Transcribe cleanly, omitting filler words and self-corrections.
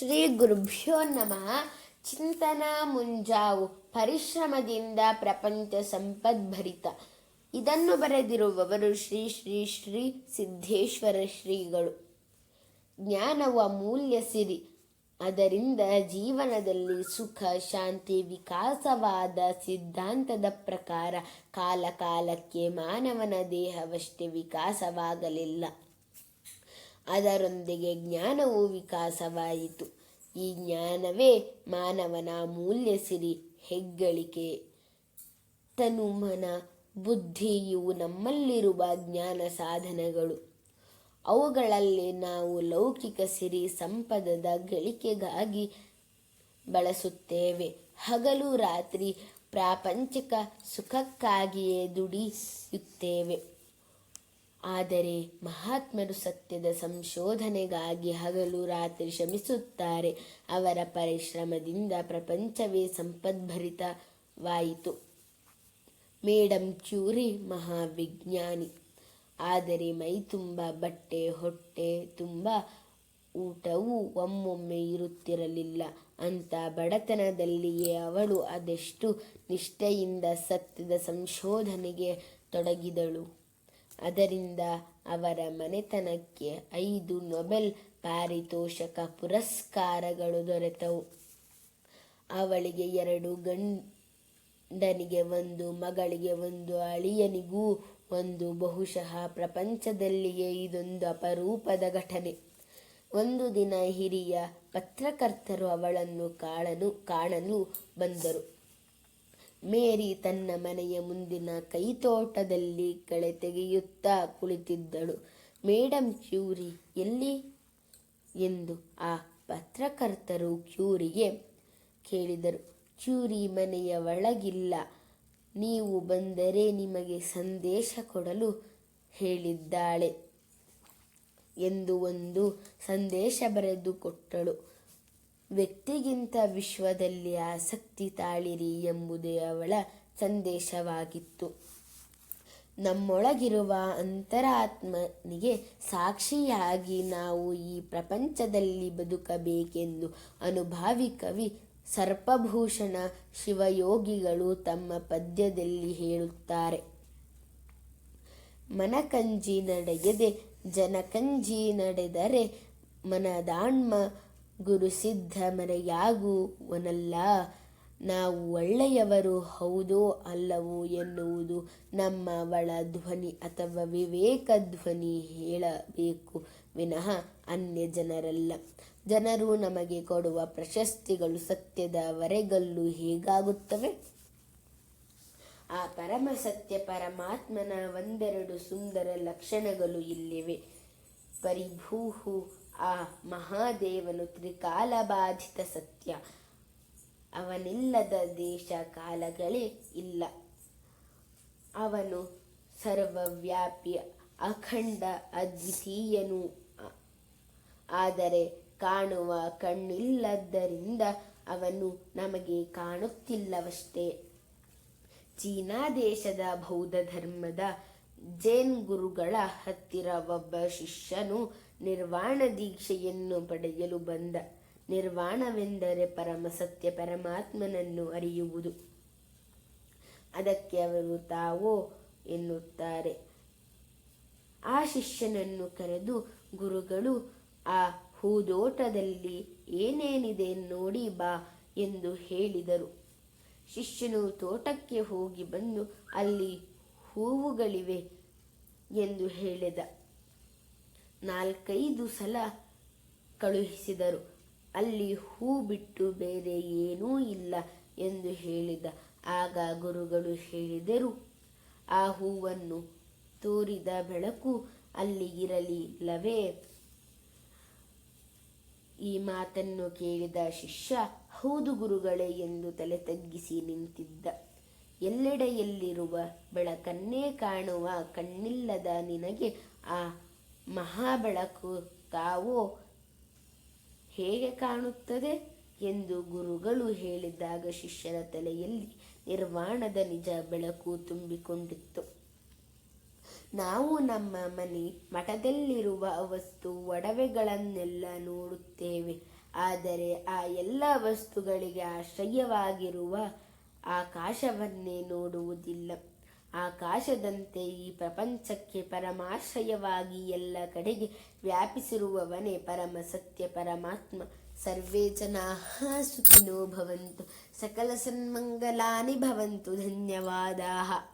ಶ್ರೀ ಗುರುಭ್ಯೋ ನಮಃ. ಚಿಂತನ ಮುಂಜಾವು. ಪರಿಶ್ರಮದಿಂದ ಪ್ರಪಂಚ ಸಂಪದ್ಭರಿತ. ಇದನ್ನು ಬರೆದಿರುವವರು ಶ್ರೀ ಶ್ರೀ ಶ್ರೀ ಸಿದ್ದೇಶ್ವರ ಶ್ರೀಗಳು. ಜ್ಞಾನವು ಅಮೂಲ್ಯ ಸಿರಿ. ಅದರಿಂದ ಜೀವನದಲ್ಲಿ ಸುಖ ಶಾಂತಿ ವಿಕಾಸವಾದ ಸಿದ್ಧಾಂತದ ಪ್ರಕಾರ ಕಾಲ ಕಾಲಕ್ಕೆ ಮಾನವನ ದೇಹವಷ್ಟೇ ವಿಕಾಸವಾಗಲಿಲ್ಲ, ಅದರೊಂದಿಗೆ ಜ್ಞಾನವು ವಿಕಾಸವಾಯಿತು. ಈ ಜ್ಞಾನವೇ ಮಾನವನ ಅಮೂಲ್ಯ ಸಿರಿ, ಹೆಗ್ಗಳಿಕೆ. ತನು ಮನ ಬುದ್ಧಿ ಇವು ನಮ್ಮಲ್ಲಿರುವ ಜ್ಞಾನ ಸಾಧನಗಳು. ಅವುಗಳಲ್ಲಿ ನಾವು ಲೌಕಿಕ ಸಿರಿ ಸಂಪದದ ಗಳಿಕೆಗಾಗಿ ಬಳಸುತ್ತೇವೆ. ಹಗಲು ರಾತ್ರಿ ಪ್ರಾಪಂಚಿಕ ಸುಖಕ್ಕಾಗಿಯೇ ದುಡಿಯುತ್ತೇವೆ. ಆದರೆ ಮಹಾತ್ಮರು ಸತ್ಯದ ಸಂಶೋಧನೆಗಾಗಿ ಹಗಲು ರಾತ್ರಿ ಶ್ರಮಿಸುತ್ತಾರೆ. ಅವರ ಪರಿಶ್ರಮದಿಂದ ಪ್ರಪಂಚವೇ ಸಂಪದ್ಭರಿತವಾಯಿತು. Madam Curie ಮಹಾವಿಜ್ಞಾನಿ. ಆದರೆ ಮೈ ತುಂಬ ಬಟ್ಟೆ, ಹೊಟ್ಟೆ ತುಂಬ ಊಟವೂ ಒಮ್ಮೊಮ್ಮೆ ಇರುತ್ತಿರಲಿಲ್ಲ. ಅಂಥ ಬಡತನದಲ್ಲಿಯೇ ಅವಳು ಅದೆಷ್ಟು ನಿಷ್ಠೆಯಿಂದ ಸತ್ಯದ ಸಂಶೋಧನೆಗೆ ತೊಡಗಿದಳು. ಅದರಿಂದ ಅವರ ಮನೆತನಕ್ಕೆ 5 ನೊಬೆಲ್ ಪಾರಿತೋಷಕ ಪುರಸ್ಕಾರಗಳು ದೊರೆತವು. ಅವಳಿಗೆ 2 ಗಂಡನಿಗೆ 1, ಮಗಳಿಗೆ 1, ಅಳಿಯನಿಗೂ 1. ಬಹುಶಃ ಪ್ರಪಂಚದಲ್ಲಿಯೇ ಇದೊಂದು ಅಪರೂಪದ ಘಟನೆ. ಒಂದು ದಿನ ಹಿರಿಯ ಪತ್ರಕರ್ತರು ಅವಳನ್ನು ಕಾಣಲು ಬಂದರು. ಮೇರಿ ತನ್ನ ಮನೆಯ ಮುಂದಿನ ಕೈತೋಟದಲ್ಲಿ ಕಳೆ ತೆಗೆಯುತ್ತಾ ಕುಳಿತಿದ್ದಳು. ಮೇಡಮ್ ಕ್ಯೂರಿ ಎಲ್ಲಿ ಎಂದು ಆ ಪತ್ರಕರ್ತರು ಕ್ಯೂರಿಗೆ ಕೇಳಿದರು. ಕ್ಯೂರಿ ಮನೆಯ ಒಳಗಿಲ್ಲ, ನೀವು ಬಂದರೆ ನಿಮಗೆ ಸಂದೇಶ ಕೊಡಲು ಹೇಳಿದ್ದಾಳೆ ಎಂದು ಒಂದು ಸಂದೇಶ ಬರೆದು ಕೊಟ್ಟಳು. ವ್ಯಕ್ತಿಗಿಂತ ವಿಶ್ವದಲ್ಲಿ ಆಸಕ್ತಿ ತಾಳಿರಿ ಎಂಬುದೇ ಅವಳ ಸಂದೇಶವಾಗಿತ್ತು. ನಮ್ಮೊಳಗಿರುವ ಅಂತರಾತ್ಮನಿಗೆ ಸಾಕ್ಷಿಯಾಗಿ ನಾವು ಈ ಪ್ರಪಂಚದಲ್ಲಿ ಬದುಕಬೇಕೆಂದು ಅನುಭಾವಿ ಕವಿ ಸರ್ಪಭೂಷಣ ಶಿವಯೋಗಿಗಳು ತಮ್ಮ ಪದ್ಯದಲ್ಲಿ ಹೇಳುತ್ತಾರೆ. ಮನಕಂಜಿ ನಡೆಯದೆ ಜನಕಂಜಿ ನಡೆದರೆ ಮನದಾಣ್ಮ ಗುರುಸಿದ್ಧ ಮರೆಯಾಗುವನಲ್ಲ. ನಾವು ಒಳ್ಳೆಯವರು ಹೌದೋ ಅಲ್ಲವೋ ಎನ್ನುವುದು ನಮ್ಮ ಒಳ ಧ್ವನಿ ಅಥವಾ ವಿವೇಕ ಧ್ವನಿ ಹೇಳಬೇಕು ವಿನಃ ಅನ್ಯ ಜನರಲ್ಲ. ಜನರು ನಮಗೆ ಕೊಡುವ ಪ್ರಶಸ್ತಿಗಳು ಸತ್ಯದ ವರೆಗಲ್ಲು ಹೇಗಾಗುತ್ತವೆ? ಆ ಪರಮ ಸತ್ಯ ಪರಮಾತ್ಮನ 1-2 ಸುಂದರ ಲಕ್ಷಣಗಳು ಇಲ್ಲಿವೆ. ಪರಿಭೂಹು. ಆ ಮಹಾದೇವನು ತ್ರಿಕಾಲಬಾಧಿತ ಸತ್ಯ. ಅವನಿಲ್ಲದ ದೇಶ ಕಾಲಗಳೇ ಇಲ್ಲ. ಅವನು ಸರ್ವವ್ಯಾಪಿ, ಅಖಂಡ, ಅದ್ವಿತೀಯನು. ಆದರೆ ಕಾಣುವ ಕಣ್ಣಿಲ್ಲದ್ದರಿಂದ ಅವನು ನಮಗೆ ಕಾಣುತ್ತಿಲ್ಲವಷ್ಟೇ. ಚೀನಾ ದೇಶದ ಬೌದ್ಧ ಧರ್ಮದ ಜೈನ್ ಗುರುಗಳ ಹತ್ತಿರ ಒಬ್ಬ ಶಿಷ್ಯನು ನಿರ್ವಾಣ ದೀಕ್ಷೆಯನ್ನು ಪಡೆಯಲು ಬಂದ. ನಿರ್ವಾಣವೆಂದರೆ ಪರಮ ಸತ್ಯ ಪರಮಾತ್ಮನನ್ನು ಅರಿಯುವುದು. ಅದಕ್ಕೆ ಅವರು ತಾವೋ ಎನ್ನುತ್ತಾರೆ. ಆ ಶಿಷ್ಯನನ್ನು ಕರೆದು ಗುರುಗಳು, ಆ ಹೂದೋಟದಲ್ಲಿ ಏನೇನಿದೆ ನೋಡಿ ಬಾ ಎಂದು ಹೇಳಿದರು. ಶಿಷ್ಯನು ತೋಟಕ್ಕೆ ಹೋಗಿ ಬಂದು ಅಲ್ಲಿ ಹೂವುಗಳಿವೆ ಎಂದು ಹೇಳಿದ. 4-5 ಸಲ ಕಳುಹಿಸಿದರು. ಅಲ್ಲಿ ಹೂ ಬಿಟ್ಟು ಬೇರೆ ಏನೂ ಇಲ್ಲ ಎಂದು ಹೇಳಿದ. ಆಗ ಗುರುಗಳು ಹೇಳಿದರು, ಆ ಹೂವನ್ನು ತೋರಿದ ಬೆಳಕು ಅಲ್ಲಿ ಇರಲಿಲ್ಲವೇ? ಈ ಮಾತನ್ನು ಕೇಳಿದ ಶಿಷ್ಯ ಹೌದು ಗುರುಗಳೇ ಎಂದು ತಲೆ ತಗ್ಗಿಸಿ ನಿಂತಿದ್ದ. ಎಲ್ಲೆಡೆಯಲ್ಲಿರುವ ಬೆಳಕನ್ನೇ ಕಾಣುವ ಕಣ್ಣಿಲ್ಲದ ನಿನಗೆ ಆ ಮಹಾಬೆಳಕು ತಾವೋ ಹೇಗೆ ಕಾಣುತ್ತದೆ ಎಂದು ಗುರುಗಳು ಹೇಳಿದಾಗ ಶಿಷ್ಯನ ತಲೆಯಲ್ಲಿ ನಿರ್ವಾಣದ ನಿಜ ಬೆಳಕು ತುಂಬಿಕೊಂಡಿತ್ತು. ನಾವು ನಮ್ಮ ಮನೆ ಮಠದಲ್ಲಿರುವ ವಸ್ತು ಒಡವೆಗಳನ್ನೆಲ್ಲ ನೋಡುತ್ತೇವೆ. ಆದರೆ ಆ ಎಲ್ಲ ವಸ್ತುಗಳಿಗೆ ಆಶ್ರಯವಾಗಿರುವ ಆಕಾಶವನ್ನೇ ನೋಡುವುದಿಲ್ಲ. ಆಕಾಶದಂತೆ ಈ ಪ್ರಪಂಚಕ್ಕೆ ಪರಮಾಶ್ರಯವಾಗಿ ಎಲ್ಲ ಕಡೆಗೆ ವ್ಯಾಪಿಸಿರುವವನೇ ಪರಮ ಸತ್ಯ ಪರಮಾತ್ಮ. ಸರ್ವೇ ಜನಾಃ ಸುಖಿನೋ ಭವಂತು, ಸಕಲ ಸನ್ಮಂಗಲಾನಿ ಭವಂತು. ಧನ್ಯವಾದಾಃ.